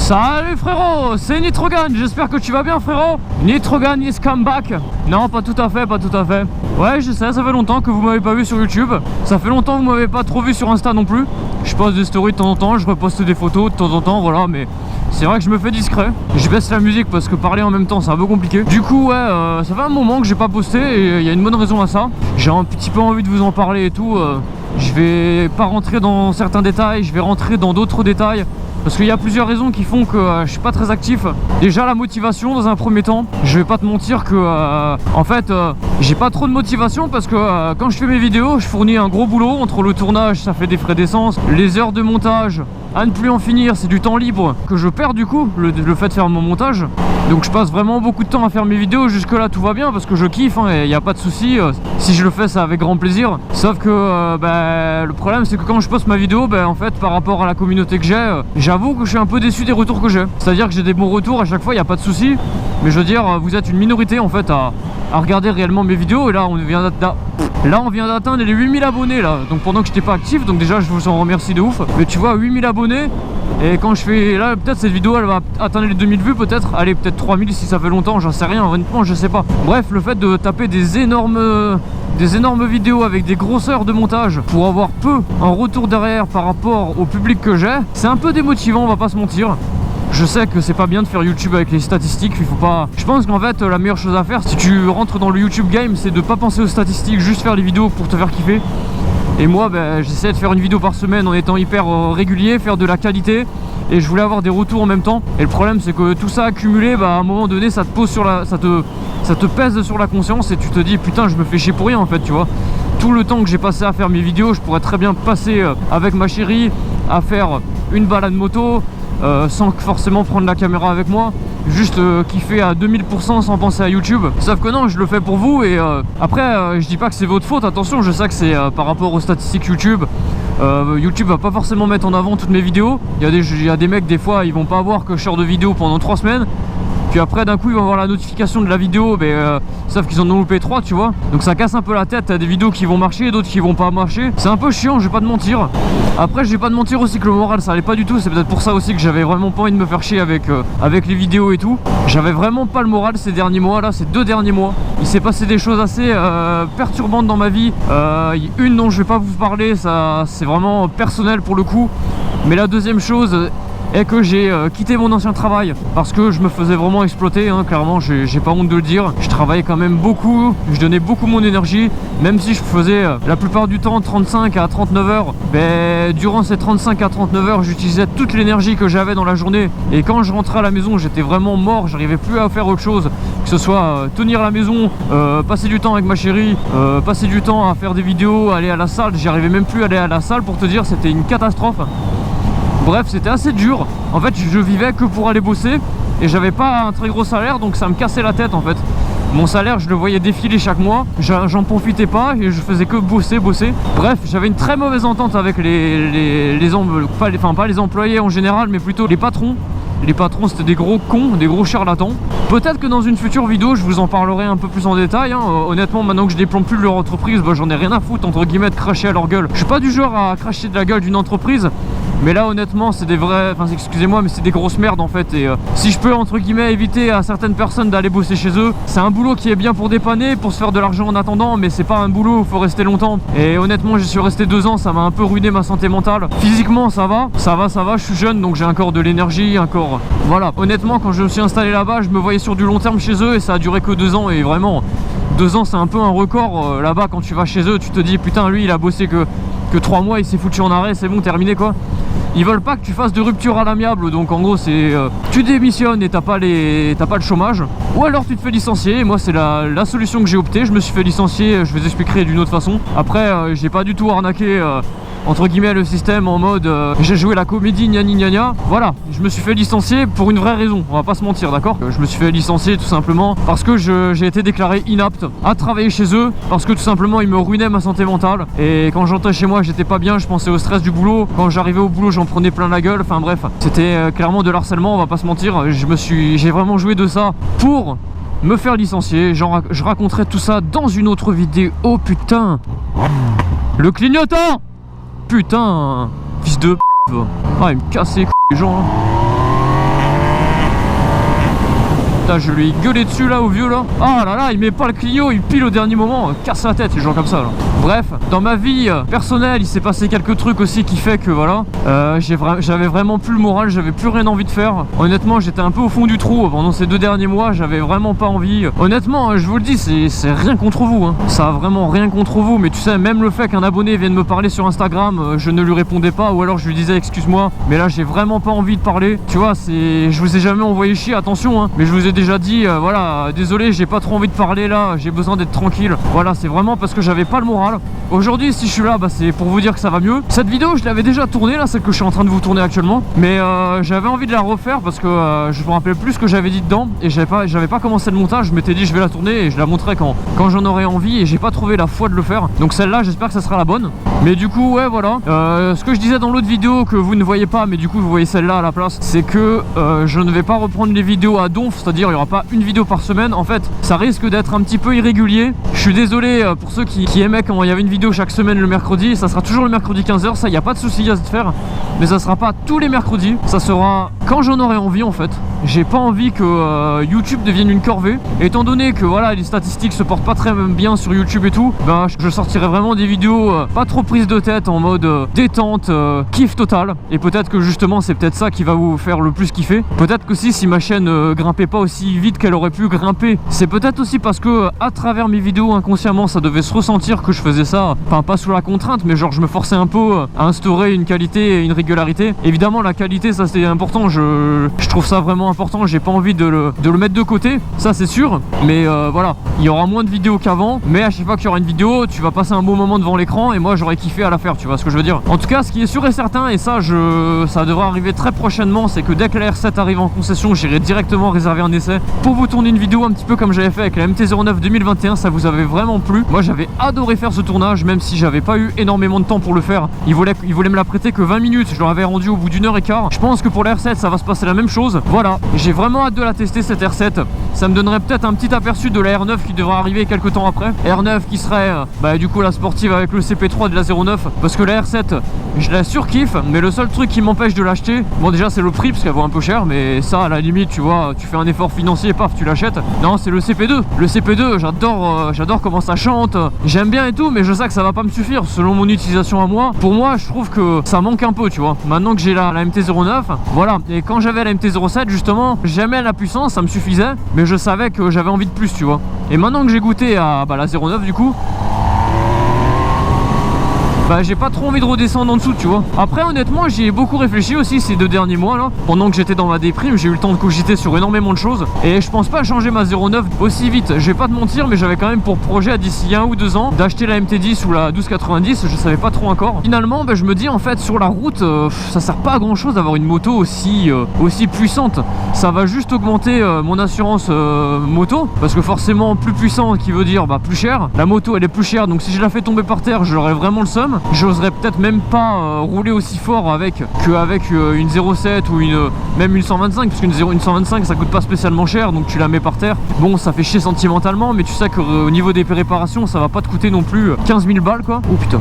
Salut frérot, c'est Nitrogan, j'espère que tu vas bien frérot. Nitrogan is come back. Non, pas tout à fait, pas tout à fait. Ouais, je sais, ça fait longtemps que vous m'avez pas vu sur YouTube. Ça fait longtemps que vous m'avez pas trop vu sur Insta non plus. Je poste des stories de temps en temps, je reposte des photos de temps en temps, voilà, mais c'est vrai que je me fais discret. Je baisse la musique parce que parler en même temps c'est un peu compliqué. Du coup ouais, ça fait un moment que j'ai pas posté et il y a une bonne raison à ça. J'ai un petit peu envie de vous en parler et tout. Je vais pas rentrer dans certains détails, je vais rentrer dans d'autres détails. Parce qu'il y a plusieurs raisons qui font que je suis pas très actif. Déjà la motivation dans un premier temps. Je vais pas te mentir que en fait j'ai pas trop de motivation parce que quand je fais mes vidéos je fournis un gros boulot. Entre le tournage ça fait des frais d'essence, les heures de montage à ne plus en finir, c'est du temps libre que je perds du coup, le fait de faire mon montage. Donc je passe vraiment beaucoup de temps à faire mes vidéos. Jusque là tout va bien parce que je kiffe hein, et il n'y a pas de souci. Si je le fais c'est avec grand plaisir. Sauf que le problème c'est que quand je poste ma vidéo, en fait par rapport à la communauté que j'ai, j'avoue que je suis un peu déçu des retours que j'ai. C'est à dire que j'ai des bons retours à chaque fois, il n'y a pas de souci. Mais je veux dire, vous êtes une minorité en fait à regarder réellement mes vidéos. Et là on vient d'atteindre les 8000 abonnés là. Donc pendant que j'étais pas actif, donc déjà je vous en remercie de ouf. Mais tu vois 8000 abonnés. Et quand je fais là, peut-être cette vidéo elle va atteindre les 2000 vues peut-être. Allez, peut-être 3000 si ça fait longtemps, j'en sais rien, honnêtement je sais pas. Bref, le fait de taper des énormes vidéos avec des grosseurs de montage pour avoir peu en retour derrière par rapport au public que j'ai, c'est un peu démotivant, on va pas se mentir. Je sais que c'est pas bien de faire YouTube avec les statistiques, il faut pas... Je pense qu'en fait la meilleure chose à faire si tu rentres dans le YouTube game, c'est de pas penser aux statistiques, juste faire les vidéos pour te faire kiffer. Et moi j'essaie de faire une vidéo par semaine en étant hyper régulier, faire de la qualité. Et je voulais avoir des retours en même temps. Et le problème c'est que tout ça accumulé, à un moment donné ça te pose sur la... ça te pèse sur la conscience et tu te dis putain je me fais chier pour rien en fait, tu vois. Tout le temps que j'ai passé à faire mes vidéos, je pourrais très bien passer avec ma chérie à faire une balade moto sans forcément prendre la caméra avec moi, juste kiffer à 2000% sans penser à YouTube. Sauf que non, je le fais pour vous. Et après je dis pas que c'est votre faute, attention, je sais que c'est par rapport aux statistiques YouTube. YouTube va pas forcément mettre en avant toutes mes vidéos. Il y a des mecs des fois ils vont pas voir que je sors de vidéo pendant 3 semaines. Puis après d'un coup ils vont avoir la notification de la vidéo, sauf qu'ils en ont loupé 3, tu vois. Donc ça casse un peu la tête, t'as des vidéos qui vont marcher, d'autres qui vont pas marcher. C'est un peu chiant, je vais pas te mentir. Après je vais pas te mentir aussi que le moral ça allait pas du tout. C'est peut-être pour ça aussi que j'avais vraiment pas envie de me faire chier avec les vidéos et tout. J'avais vraiment pas le moral ces derniers mois là, ces 2 derniers mois. Il s'est passé des choses assez perturbantes dans ma vie. Une dont je vais pas vous parler, ça c'est vraiment personnel pour le coup. Mais la deuxième chose est que j'ai quitté mon ancien travail parce que je me faisais vraiment exploiter, hein, clairement, j'ai pas honte de le dire. Je travaillais quand même beaucoup, je donnais beaucoup mon énergie, même si je faisais la plupart du temps 35 à 39 heures. Durant ces 35 à 39 heures, j'utilisais toute l'énergie que j'avais dans la journée. Et quand je rentrais à la maison, j'étais vraiment mort, j'arrivais plus à faire autre chose, que ce soit tenir la maison, passer du temps avec ma chérie, passer du temps à faire des vidéos, aller à la salle. J'y arrivais même plus à aller à la salle, pour te dire, c'était une catastrophe. Bref, c'était assez dur. En fait, je vivais que pour aller bosser et j'avais pas un très gros salaire, donc ça me cassait la tête en fait. Mon salaire, je le voyais défiler chaque mois, j'en profitais pas et je faisais que bosser. Bref, j'avais une très mauvaise entente avec pas les employés en général, mais plutôt les patrons. Les patrons, c'était des gros cons, des gros charlatans. Peut-être que dans une future vidéo, je vous en parlerai un peu plus en détail, hein. Honnêtement, maintenant que je déplombe plus de leur entreprise, j'en ai rien à foutre, entre guillemets, de cracher à leur gueule. Je suis pas du genre à cracher de la gueule d'une entreprise. Mais là honnêtement c'est des vrais, excusez-moi mais c'est des grosses merdes en fait. Et si je peux entre guillemets éviter à certaines personnes d'aller bosser chez eux, c'est un boulot qui est bien pour dépanner, pour se faire de l'argent en attendant. Mais c'est pas un boulot où il faut rester longtemps. Et honnêtement j'y suis resté 2 ans, ça m'a un peu ruiné ma santé mentale. Physiquement ça va, je suis jeune donc j'ai encore de l'énergie, encore... Voilà, honnêtement quand je me suis installé là-bas, je me voyais sur du long terme chez eux. Et ça a duré que 2 ans et vraiment 2 ans c'est un peu un record. Là-bas quand tu vas chez eux tu te dis putain lui il a bossé que 3 mois, il s'est foutu en arrêt, c'est bon, terminé quoi. Ils veulent pas que tu fasses de rupture à l'amiable, donc en gros c'est tu démissionnes et t'as pas le chômage, ou alors tu te fais licencier. Et moi c'est la solution que j'ai optée, je me suis fait licencier, je vous expliquerai d'une autre façon. Après j'ai pas du tout arnaqué entre guillemets le système en mode j'ai joué la comédie gna gna gna. Voilà, je me suis fait licencier pour une vraie raison, on va pas se mentir, d'accord. Je me suis fait licencier tout simplement parce que j'ai été déclaré inapte à travailler chez eux, parce que tout simplement ils me ruinaient ma santé mentale. Et quand j'entrais chez moi j'étais pas bien, je pensais au stress du boulot, quand j'arrivais au boulot j'en prenais plein la gueule, enfin bref, c'était clairement de l'harcèlement, on va pas se mentir. J'ai vraiment joué de ça pour me faire licencier. Je raconterai tout ça dans une autre vidéo. Oh putain, le clignotant. Putain, fils de p***. Ah, il me casse les couilles les gens hein. Putain, je lui ai gueulé dessus là au vieux là. Ah là là, il met pas le Clio, il pile au dernier moment, casse la tête les gens comme ça là. Bref, dans ma vie personnelle, il s'est passé quelques trucs aussi qui fait que voilà, j'avais vraiment plus le moral, j'avais plus rien envie de faire. Honnêtement, j'étais un peu au fond du trou pendant ces 2 derniers mois, j'avais vraiment pas envie. Honnêtement, je vous le dis, c'est rien contre vous, hein. Ça a vraiment rien contre vous, mais tu sais, même le fait qu'un abonné vienne me parler sur Instagram, je ne lui répondais pas, ou alors je lui disais excuse-moi, mais là j'ai vraiment pas envie de parler. Tu vois, je vous ai jamais envoyé chier, attention, hein, mais je vous ai déjà dit, voilà, désolé, j'ai pas trop envie de parler là, j'ai besoin d'être tranquille. Voilà, c'est vraiment parce que j'avais pas le moral. Aujourd'hui, si je suis là, bah, c'est pour vous dire que ça va mieux. Cette vidéo, je l'avais déjà tournée là, celle que je suis en train de vous tourner actuellement, mais j'avais envie de la refaire parce que je me rappelais plus ce que j'avais dit dedans et j'avais pas commencé le montage. Je m'étais dit je vais la tourner et je la montrerai quand j'en aurai envie, et j'ai pas trouvé la foi de le faire. Donc celle-là, j'espère que ça sera la bonne. Mais du coup, ouais, voilà. Ce que je disais dans l'autre vidéo que vous ne voyez pas, mais du coup vous voyez celle-là à la place, c'est que je ne vais pas reprendre les vidéos à donf, c'est-à-dire il n'y aura pas une vidéo par semaine. En fait, ça risque d'être un petit peu irrégulier. Je suis désolé pour ceux qui aimaient quand il y avait une vidéo chaque semaine le mercredi. Ça sera toujours le mercredi 15h, ça, il n'y a pas de souci à se faire. Mais ça sera pas tous les mercredis, ça sera quand j'en aurai envie en fait. J'ai pas envie que YouTube devienne une corvée. Et étant donné que voilà, les statistiques se portent pas très bien sur YouTube et tout, bah je sortirai vraiment des vidéos pas trop prises de tête, en mode détente, kiff total. Et peut-être que justement c'est peut-être ça qui va vous faire le plus kiffer. Peut-être que si ma chaîne grimpait pas aussi vite qu'elle aurait pu grimper, c'est peut-être aussi parce que à travers mes vidéos inconsciemment ça devait se ressentir que je faisais ça, enfin pas sous la contrainte, mais genre je me forçais un peu à instaurer une qualité et une régularité. Évidemment la qualité, ça c'est important, je trouve ça vraiment important, j'ai pas envie de le mettre de côté, ça c'est sûr. Mais voilà, il y aura moins de vidéos qu'avant, mais à chaque fois qu'il y aura une vidéo, tu vas passer un bon moment devant l'écran et moi j'aurais kiffé à la faire, tu vois ce que je veux dire. En tout cas, ce qui est sûr et certain, et ça ça devrait arriver très prochainement, c'est que dès que la R7 arrive en concession, j'irai directement réserver un essai pour vous tourner une vidéo un petit peu comme j'avais fait avec la MT-09 2021. Ça vous avait vraiment plu. Moi j'avais adoré faire ce tournage, même si j'avais pas eu énormément de temps pour le faire. Ils voulaient me la prêter que 20 minutes, je leur avais rendu au bout d'1h15. Je pense que pour la R7 ça va se passer la même chose. Voilà, j'ai vraiment hâte de la tester cette R7. Ça me donnerait peut-être un petit aperçu de la R9 qui devra arriver quelques temps après. R9 qui serait bah, du coup la sportive avec le CP3 de la 09, parce que la R7 je la surkiffe, mais le seul truc qui m'empêche de l'acheter, bon déjà c'est le prix parce qu'elle vaut un peu cher, mais ça à la limite tu vois, tu fais un effort financier, paf tu l'achètes. Non, c'est le CP2. Le CP2 j'adore comment ça chante, j'aime bien et tout, mais je sais que ça va pas me suffire selon mon utilisation à moi. Pour moi je trouve que ça manque un peu, tu vois. Maintenant que j'ai la MT-09, voilà. Et quand j'avais la MT-07 justement, j'aimais la puissance, ça me suffisait, mais je savais que j'avais envie de plus, tu vois. Et maintenant que j'ai goûté à la 09 du coup, bah j'ai pas trop envie de redescendre en dessous, tu vois. Après honnêtement j'y ai beaucoup réfléchi aussi ces 2 derniers mois là. Pendant que j'étais dans ma déprime, j'ai eu le temps de cogiter sur énormément de choses, et je pense pas changer ma 09 aussi vite. Je vais pas te mentir, mais j'avais quand même pour projet d'ici 1 ou 2 ans d'acheter la MT10 ou la 1290, je savais pas trop encore. Finalement bah, je me dis en fait sur la route ça sert pas à grand chose d'avoir une moto aussi puissante. Ça va juste augmenter mon assurance moto, parce que forcément plus puissant qui veut dire bah plus cher. La moto elle est plus chère, donc si je la fais tomber par terre j'aurais vraiment le seum. J'oserais peut-être même pas rouler aussi fort qu'avec une 07 ou même une 125, parce qu'une 125 ça coûte pas spécialement cher, donc tu la mets par terre. Bon, ça fait chier sentimentalement, mais tu sais qu'au niveau des réparations ça va pas te coûter non plus 15 000 balles quoi. Oh putain.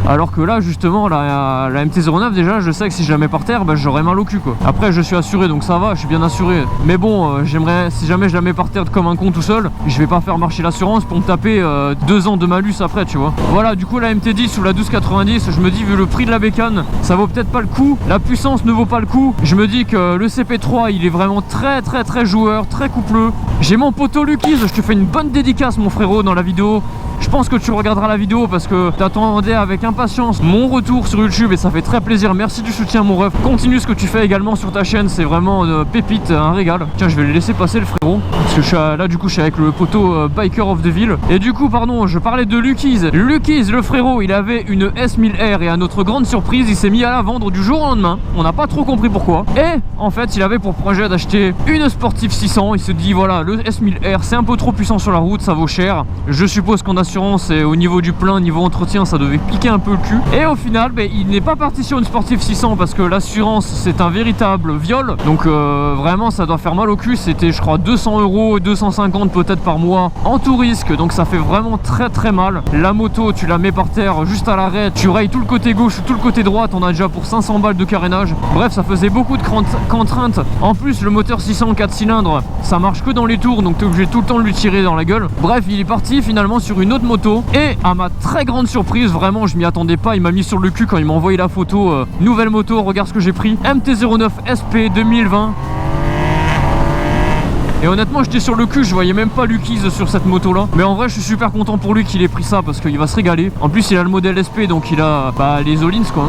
Alors que là justement la MT-09 déjà je sais que si je la mets par terre bah, j'aurais mal au cul quoi. Après je suis assuré donc ça va, je suis bien assuré. Mais bon j'aimerais, si jamais je la mets par terre comme un con tout seul, je vais pas faire marcher l'assurance pour me taper 2 ans de malus après, tu vois. Voilà, du coup la MT10 ou la 1290, je me dis vu le prix de la bécane ça vaut peut-être pas le coup, la puissance ne vaut pas le coup. Je me dis que le CP3 il est vraiment très joueur, très coupleux. J'ai mon poteau Lucky's, je te fais une bonne dédicace mon frérot dans la vidéo. Je pense que tu regarderas la vidéo parce que t'attendais avec impatience mon retour sur YouTube et ça fait très plaisir. Merci du soutien mon ref. Continue ce que tu fais également sur ta chaîne, c'est vraiment pépite, un régal. Tiens, je vais le laisser passer le frérot parce que je suis là du coup je suis avec le poteau Biker of the Ville. Et du coup pardon, je parlais de Lucky's. Lucky's le frérot, il avait une S1000R et à notre grande surprise il s'est mis à la vendre du jour au lendemain. On n'a pas trop compris pourquoi. Et en fait il avait pour projet d'acheter une Sportive 600. Il se dit voilà, le S1000R c'est un peu trop puissant sur la route, ça vaut cher. Je suppose qu'en l'assurance et au niveau du plein, niveau entretien, ça devait piquer un peu le cul. Et au final, il n'est pas parti sur une Sportive 600 parce que l'assurance, c'est un véritable viol. Donc vraiment, ça doit faire mal au cul. C'était, je crois, 200 €, 250 peut-être par mois en tout risque. Donc ça fait vraiment très très mal. La moto, tu la mets par terre juste à l'arrêt, tu rayes tout le côté gauche, tout le côté droit, on a déjà pour 500 balles de carénage. Bref, ça faisait beaucoup de contraintes. En plus, le moteur 600 4 cylindres, ça marche que dans les tours, donc t'es obligé tout le temps de lui tirer dans la gueule. Bref, il est parti finalement sur une autre moto. Et à ma très grande surprise, vraiment, je m'y attendais pas. Il m'a mis sur le cul quand il m'a envoyé la photo. Nouvelle moto, regarde ce que j'ai pris. MT-09 SP 2020. Et honnêtement, j'étais sur le cul, je voyais même pas Lucky's sur cette moto là. Mais en vrai, je suis super content pour lui qu'il ait pris ça parce qu'il va se régaler. En plus, il a le modèle SP, donc il a les All-ins quoi.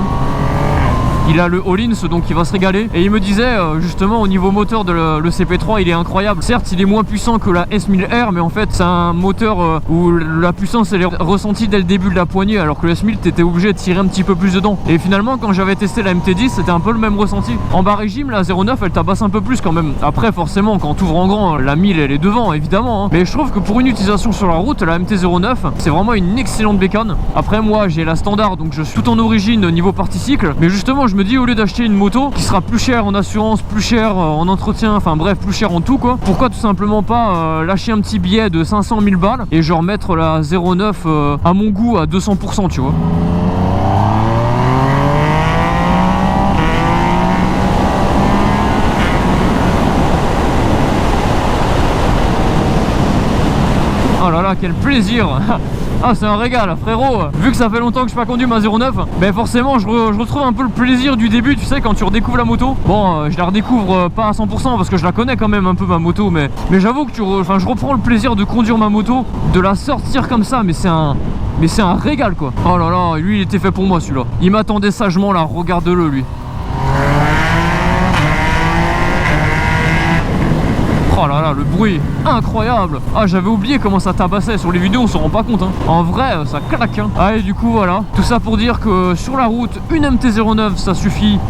Il a le All-ins, donc il va se régaler. Et il me disait justement au niveau moteur de le CP3, il est incroyable. Certes, il est moins puissant que la S1000R, mais en fait c'est un moteur où la puissance elle est ressentie dès le début de la poignée, alors que le S1000 t'étais obligé de tirer un petit peu plus dedans. Et finalement, quand j'avais testé la MT10, c'était un peu le même ressenti. En bas régime, la 09 elle tabasse un peu plus quand même. Après forcément, quand tu ouvres en grand, la 1000 elle est devant évidemment, hein. Mais je trouve que pour une utilisation sur la route, la MT-09 c'est vraiment une excellente bécane. Après moi j'ai la standard, donc je suis tout en origine au niveau partie cycle. Mais justement, je me dis, au lieu d'acheter une moto qui sera plus chère en assurance, plus chère en entretien, enfin bref, plus chère en tout quoi, pourquoi tout simplement pas lâcher un petit billet de 500 000 balles et genre mettre la 09 à mon goût à 200%, tu vois. Oh là là, quel plaisir. Ah, c'est un régal frérot. Vu que ça fait longtemps que je n'ai pas conduit ma 09, ben forcément je retrouve un peu le plaisir du début, tu sais, quand tu redécouvres la moto. Bon, je la redécouvre pas à 100% parce que je la connais quand même un peu ma moto, mais j'avoue que je reprends le plaisir de conduire ma moto, de la sortir comme ça, mais c'est un régal quoi. Oh là là, lui il était fait pour moi celui-là. Il m'attendait sagement là, regarde-le lui. Oh là là, le bruit, incroyable. Ah, j'avais oublié comment ça tabassait. Sur les vidéos, on s'en rend pas compte, hein. En vrai, ça claque, hein. Ah, et du coup, voilà. Tout ça pour dire que sur la route, une MT-09, ça suffit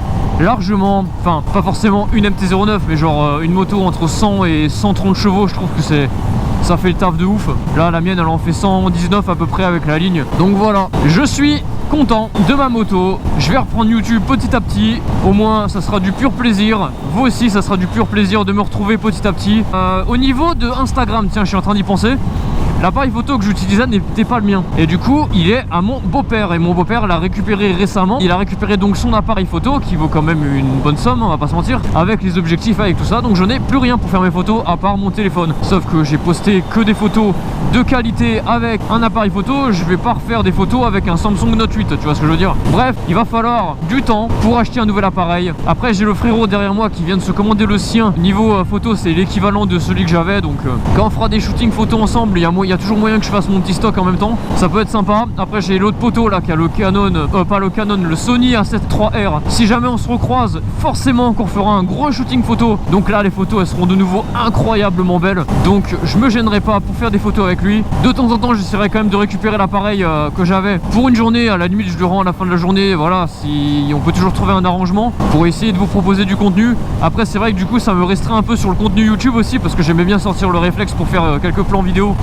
largement. Enfin, pas forcément une MT-09, mais genre une moto entre 100 et 130 chevaux, je trouve que ça fait le taf de ouf. Là, la mienne, elle en fait 119 à peu près avec la ligne. Donc voilà, je suis content de ma moto. Je vais reprendre YouTube petit à petit. Au moins ça sera du pur plaisir. Vous aussi ça sera du pur plaisir de me retrouver petit à petit. Au niveau de Instagram, tiens, je suis en train d'y penser. L'appareil photo que j'utilisais n'était pas le mien. Et du coup, il est à mon beau-père. Et mon beau-père l'a récupéré récemment. Il a récupéré donc son appareil photo qui vaut quand même une bonne somme, on va pas se mentir. Avec les objectifs, avec tout ça. Donc je n'ai plus rien pour faire mes photos à part mon téléphone. Sauf que j'ai posté que des photos de qualité avec un appareil photo. Je vais pas refaire des photos avec un Samsung Note 8, tu vois ce que je veux dire. Bref, il va falloir du temps pour acheter un nouvel appareil. Après, j'ai le frérot derrière moi qui vient de se commander le sien. Niveau photo, c'est l'équivalent de celui que j'avais. Donc quand on fera des shootings photos ensemble, il y a toujours moyen que je fasse mon petit stock en même temps. Ça peut être sympa. Après, j'ai l'autre poteau là qui a le Canon, pas le Canon, le Sony A7 IIIR. Si jamais on se recroise, forcément qu'on fera un gros shooting photo. Donc là, les photos, elles seront de nouveau incroyablement belles. Donc je me gênerai pas pour faire des photos avec lui. De temps en temps, j'essaierai quand même de récupérer l'appareil que j'avais pour une journée. À la limite, je le rends à la fin de la journée. Voilà, si on peut toujours trouver un arrangement pour essayer de vous proposer du contenu. Après, c'est vrai que du coup, ça me restreint un peu sur le contenu YouTube aussi parce que j'aimais bien sortir le réflexe pour faire quelques plans vidéo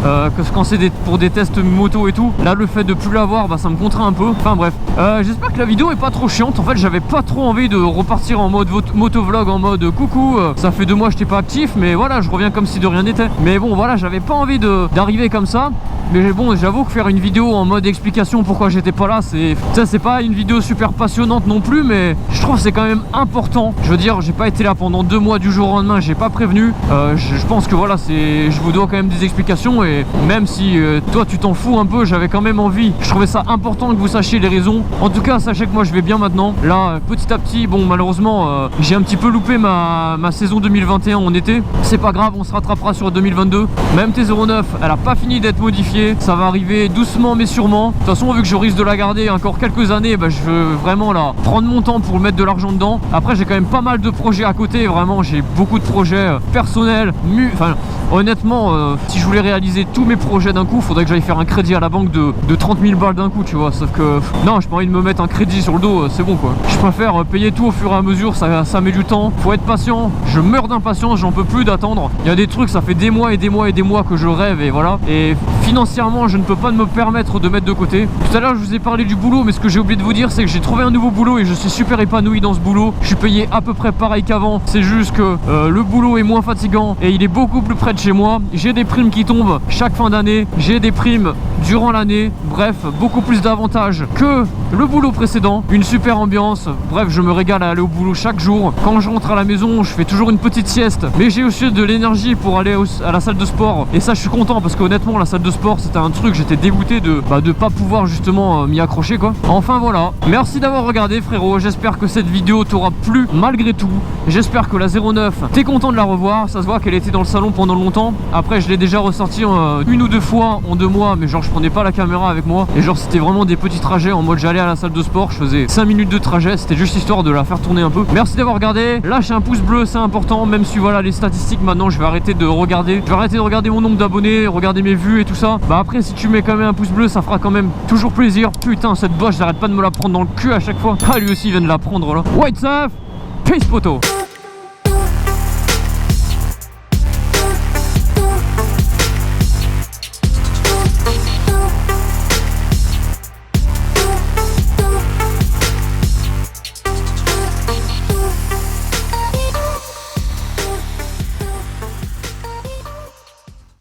quand c'est pour des tests moto et tout. Là, le fait de plus l'avoir, bah, ça me contraint un peu. Enfin bref, j'espère que la vidéo est pas trop chiante. En fait, j'avais pas trop envie de repartir en mode motovlog, en mode coucou, ça fait 2 mois que j'étais pas actif, mais voilà, je reviens comme si de rien n'était. Mais bon, voilà, j'avais pas envie d'arriver comme ça. Mais bon, j'avoue que faire une vidéo en mode explication pourquoi j'étais pas là, c'est pas une vidéo super passionnante non plus, mais je trouve que c'est quand même important. Je veux dire, j'ai pas été là pendant 2 mois du jour au lendemain, j'ai pas prévenu. Je pense que voilà, je vous dois quand même des explications, et même si toi tu t'en fous un peu, j'avais quand même envie. Je trouvais ça important que vous sachiez les raisons. En tout cas, sachez que moi je vais bien maintenant. Là, petit à petit, bon, malheureusement, j'ai un petit peu loupé ma saison 2021 en été. C'est pas grave, on se rattrapera sur 2022. Ma MT-09, elle a pas fini d'être modifiée. Ça va arriver doucement mais sûrement. De toute façon, vu que je risque de la garder encore quelques années, bah, je veux vraiment là prendre mon temps pour mettre de l'argent dedans. Après, j'ai quand même pas mal de projets à côté. Vraiment, j'ai beaucoup de projets personnels. Enfin, honnêtement, si je voulais réaliser tous mes mes projets d'un coup, faudrait que j'aille faire un crédit à la banque de 30 000 balles d'un coup, tu vois. Sauf que non, j'ai pas envie de me mettre un crédit sur le dos, c'est bon quoi. Je préfère payer tout au fur et à mesure, ça met du temps. Faut être patient, je meurs d'impatience, j'en peux plus d'attendre. Il y a des trucs, ça fait des mois et des mois et des mois que je rêve et voilà. Et financièrement, je ne peux pas me permettre de mettre de côté. Tout à l'heure, je vous ai parlé du boulot, mais ce que j'ai oublié de vous dire, c'est que j'ai trouvé un nouveau boulot et je suis super épanoui dans ce boulot. Je suis payé à peu près pareil qu'avant. C'est juste que le boulot est moins fatigant et il est beaucoup plus près de chez moi. J'ai des primes qui tombent chaque fin d'année. J'ai des primes durant l'année. Bref, beaucoup plus d'avantages que le boulot précédent. Une super ambiance. Bref, je me régale à aller au boulot chaque jour. Quand je rentre à la maison, je fais toujours une petite sieste. Mais j'ai aussi de l'énergie pour aller à la salle de sport. Et ça, je suis content parce qu'honnêtement, la salle de sport, c'était un truc, j'étais dégoûté de pas pouvoir justement m'y accrocher quoi. Enfin voilà. Merci d'avoir regardé frérot. J'espère que cette vidéo t'aura plu malgré tout. J'espère que la 09, t'es content de la revoir. Ça se voit qu'elle était dans le salon pendant longtemps. Après, je l'ai déjà ressorti une ou deux fois en 2 mois. Mais genre, je prenais pas la caméra avec moi. Et genre, c'était vraiment des petits trajets en mode j'allais à la salle de sport. Je faisais 5 minutes de trajet. C'était juste histoire de la faire tourner un peu. Merci d'avoir regardé. Lâchez un pouce bleu, c'est important. Même si voilà les statistiques maintenant, je vais arrêter de regarder. Je vais arrêter de regarder mon nombre d'abonnés, regarder mes vues et tout ça. Bah après, si tu mets quand même un pouce bleu, ça fera quand même toujours plaisir. Putain, cette bosse, j'arrête pas de me la prendre dans le cul à chaque fois. Ah, lui aussi, il vient de la prendre là. White Saf, peace poto.